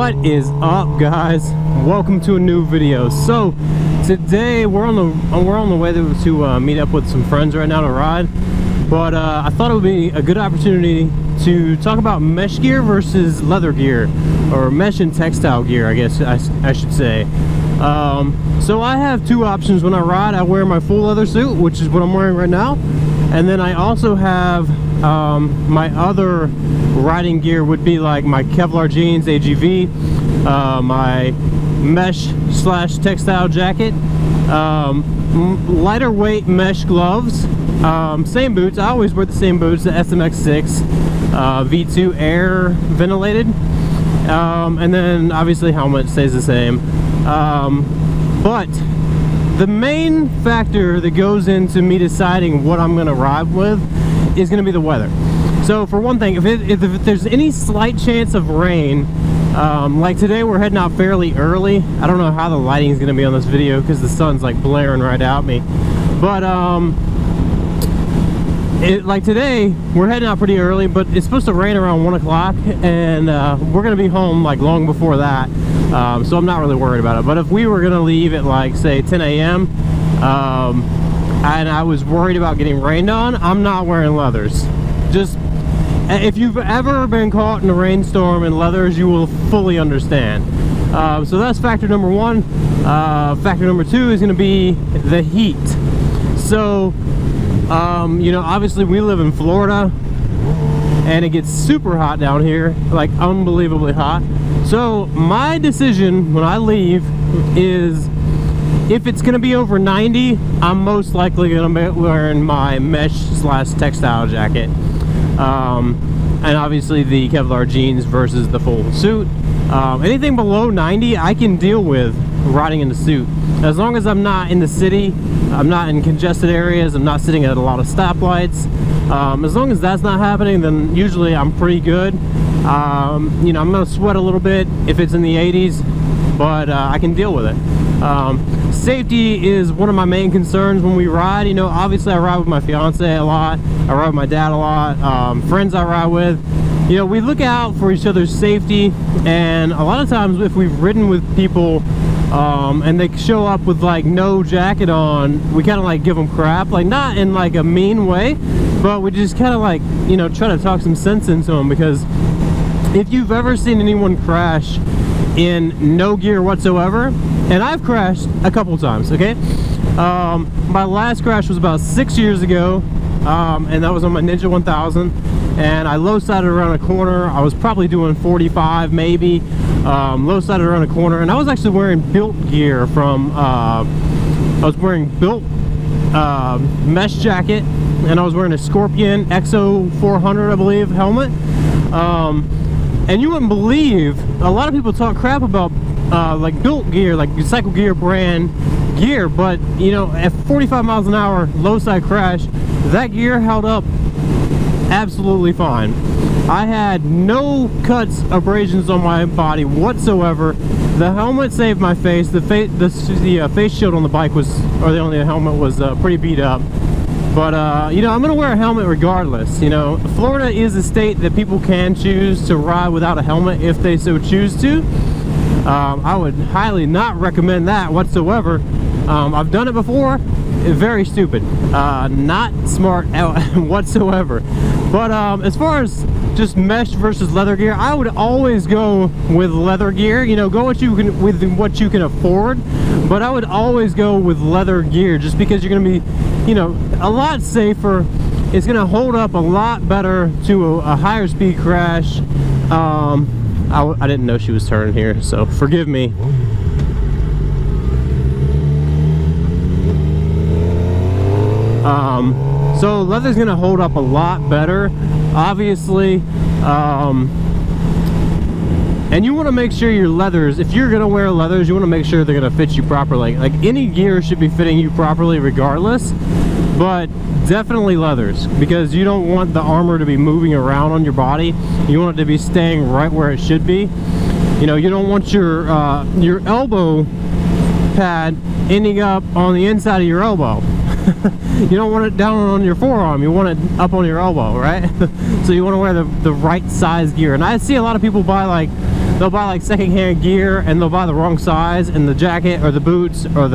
What is up, guys? Welcome to a new video. So today we're on the way to meet up with some friends right now to ride, but I thought it would be a good opportunity to talk about mesh gear versus leather gear, or mesh and textile gear, I guess I should say. So I have two options when I ride. I wear my full leather suit, which is what I'm wearing right now, and then I also have my other riding gear would be like my Kevlar jeans, AGV, my mesh / textile jacket, lighter weight mesh gloves, same boots. I always wear the same boots, the SMX6 V2 air ventilated, and then obviously helmet stays the same. But the main factor that goes into me deciding what I'm going to ride with is going to be the weather. So for one thing, if there's any slight chance of rain, like today we're heading out fairly early. I don't know how the lighting is going to be on this video because the sun's like blaring right at me. But like today we're heading out pretty early, but it's supposed to rain around 1 o'clock, and we're going to be home like long before that. So I'm not really worried about it. But if we were going to leave at like say 10 a.m. And I was worried about getting rained on, I'm not wearing leathers. Just if you've ever been caught in a rainstorm in leathers, you will fully understand. So that's factor number one. Factor number two is going to be the heat. So you know, obviously we live in Florida and it gets super hot down here, like unbelievably hot. So my decision when I leave is, if it's gonna be over 90, I'm most likely gonna be wearing my mesh / textile jacket, and obviously the Kevlar jeans versus the full suit. Anything below 90 I can deal with riding in the suit, as long as I'm not in the city, I'm not in congested areas, I'm not sitting at a lot of stoplights. As long as that's not happening, then usually I'm pretty good. You know, I'm gonna sweat a little bit if it's in the 80s, but I can deal with it. Safety is one of my main concerns when we ride. You know, obviously I ride with my fiance a lot, I ride with my dad a lot, friends I ride with. You know, we look out for each other's safety, and a lot of times if we've ridden with people and they show up with like no jacket on, we kind of like give them crap, like not in like a mean way, but we just kind of like, you know, try to talk some sense into them. Because if you've ever seen anyone crash in no gear whatsoever, and I've crashed a couple times, okay? My last crash was about 6 years ago, and that was on my Ninja 1000, and I low-sided around a corner. I was probably doing 45 maybe, low-sided around a corner, and I was actually wearing built gear from, I was wearing built mesh jacket, and I was wearing a Scorpion XO 400, I believe, helmet. And you wouldn't believe, a lot of people talk crap about like built gear, like Cycle Gear brand gear, but you know, at 45 miles an hour low side crash, that gear held up absolutely fine. I had no cuts, abrasions on my body whatsoever. The helmet saved my face. The face shield on the bike was, or the only helmet was pretty beat up. But you know, I'm gonna wear a helmet regardless. You know, Florida is a state that people can choose to ride without a helmet if they so choose to. I would highly not recommend that whatsoever. I've done it before. Very stupid, not smart whatsoever. But as far as just mesh versus leather gear, I would always go with leather gear. You know, go with what you can afford, but I would always go with leather gear, just because you're gonna be, you know, a lot safer. It's gonna hold up a lot better to a higher speed crash. I didn't know she was turning here, so forgive me. So leather's gonna hold up a lot better, obviously, and you want to make sure your leathers, if you're gonna wear leathers, you want to make sure they're gonna fit you properly. Like any gear should be fitting you properly regardless, but definitely leathers, because you don't want the armor to be moving around on your body. You want it to be staying right where it should be. You know, you don't want your elbow pad ending up on the inside of your elbow. You don't want it down on your forearm, you want it up on your elbow, right? So you want to wear the right size gear. And I see a lot of people buy like they'll buy like secondhand gear and they'll buy the wrong size, and the jacket or the boots or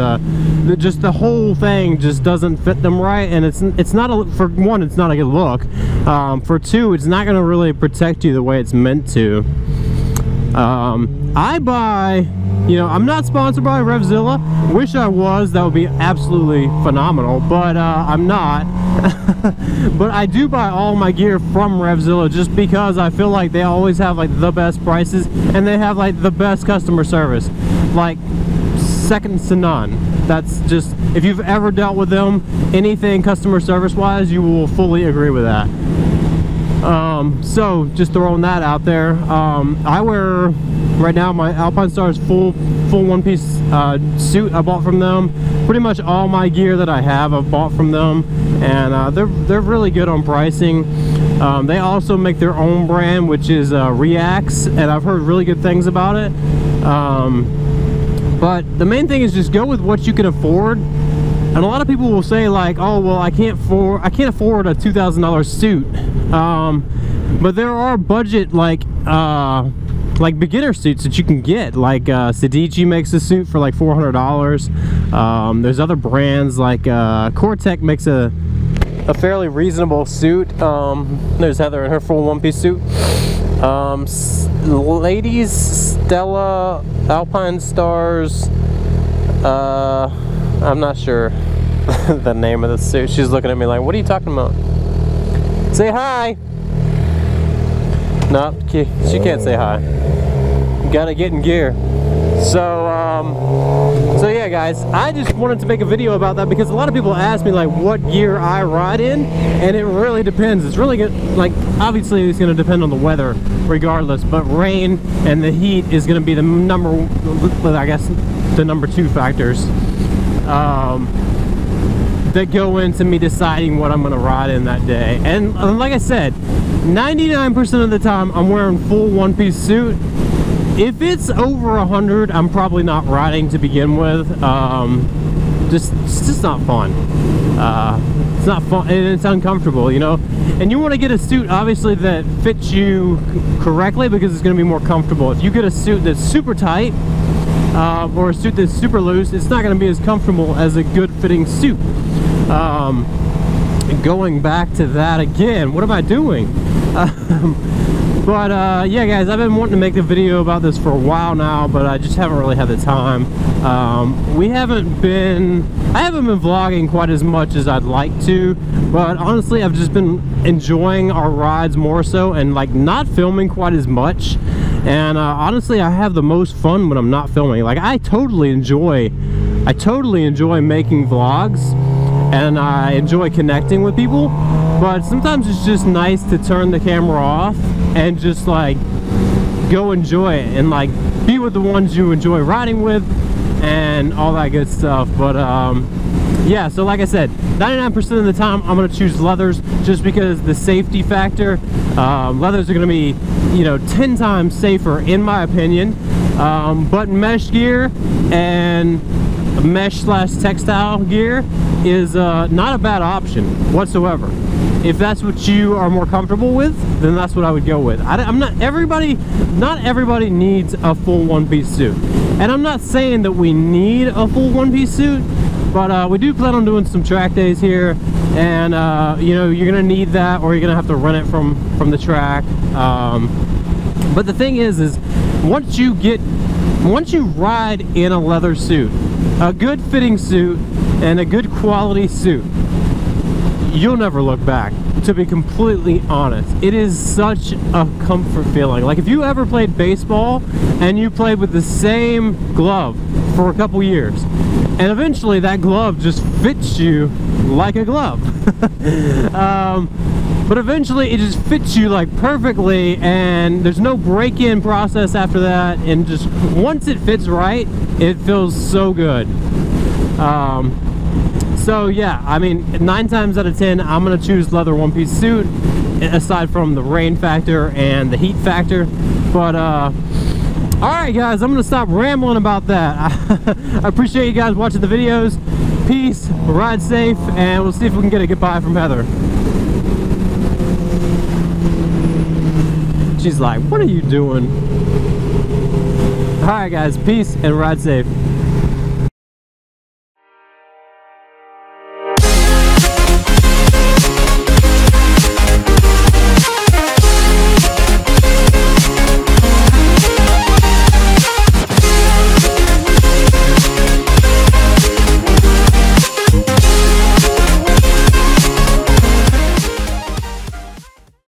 just the whole thing just doesn't fit them right, and it's not a, for one, it's not a good look. For two, it's not going to really protect you the way it's meant to. I buy, you know, I'm not sponsored by Revzilla. Wish I was. That would be absolutely phenomenal, but I'm not. But I do buy all my gear from Revzilla just because I feel like they always have like the best prices, and they have like the best customer service, like second to none. That's just, if you've ever dealt with them, anything customer service wise, you will fully agree with that. So just throwing that out there. I wear right now my Alpinestars full one-piece suit I bought from them. Pretty much all my gear that I have I've bought from them, and they're really good on pricing. They also make their own brand, which is Reacts, and I've heard really good things about it. But the main thing is just go with what you can afford. And a lot of people will say like, oh well, I can't afford a $2,000 suit. But there are budget like beginner suits that you can get. Like Sedici makes a suit for like $400. There's other brands like Cortec makes a fairly reasonable suit. There's Heather in her full one-piece suit. Ladies, Stella, Alpinestars, I'm not sure the name of the suit. She's looking at me like, what are you talking about? Say hi. No, she can't say hi. Gotta get in gear. So yeah guys, I just wanted to make a video about that because a lot of people ask me like what gear I ride in, and it really depends. It's really good, like obviously it's going to depend on the weather regardless, but rain and the heat is going to be the number 2 factors that go into me deciding what I'm going to ride in that day. And like I said, 99% of the time I'm wearing full one-piece suit. If it's over 100, I'm probably not riding to begin with. It's just not fun. It's not fun, and it's uncomfortable, you know. And you want to get a suit obviously that fits you correctly because it's going to be more comfortable. If you get a suit that's super tight or a suit that's super loose, it's not going to be as comfortable as a good fitting suit. Going back to that again, what am I doing? But yeah guys, I've been wanting to make a video about this for a while now, but I just haven't really had the time. I haven't been vlogging quite as much as I'd like to, but honestly I've just been enjoying our rides more so, and like not filming quite as much. And honestly I have the most fun when I'm not filming. Like I totally enjoy making vlogs, and I enjoy connecting with people, but sometimes it's just nice to turn the camera off and just like go enjoy it and like be with the ones you enjoy riding with and all that good stuff. But yeah, so like I said, 99% of the time I'm going to choose leathers just because the safety factor. Leathers are going to be, you know, 10 times safer in my opinion. But mesh gear and mesh/textile gear is not a bad option whatsoever. If that's what you are more comfortable with, then that's what I would go with. Not everybody needs a full one-piece suit, and I'm not saying that we need a full one-piece suit, but we do plan on doing some track days here, and you know, you're gonna need that, or you're gonna have to rent it from the track. But the thing is once you ride in a leather suit, a good fitting suit and a good quality suit, you'll never look back, to be completely honest. It is such a comfort feeling. Like if you ever played baseball and you played with the same glove for a couple years, and eventually that glove just fits you like a glove. But eventually it just fits you like perfectly, and there's no break-in process after that, and just once it fits right, it feels so good. So yeah, I mean, 9 times out of 10 I'm gonna choose leather one-piece suit, aside from the rain factor and the heat factor. But alright guys, I'm gonna stop rambling about that. I appreciate you guys watching the videos. Peace, ride safe, and we'll see if we can get a goodbye from Heather. She's like, what are you doing? Alright guys, peace and ride safe.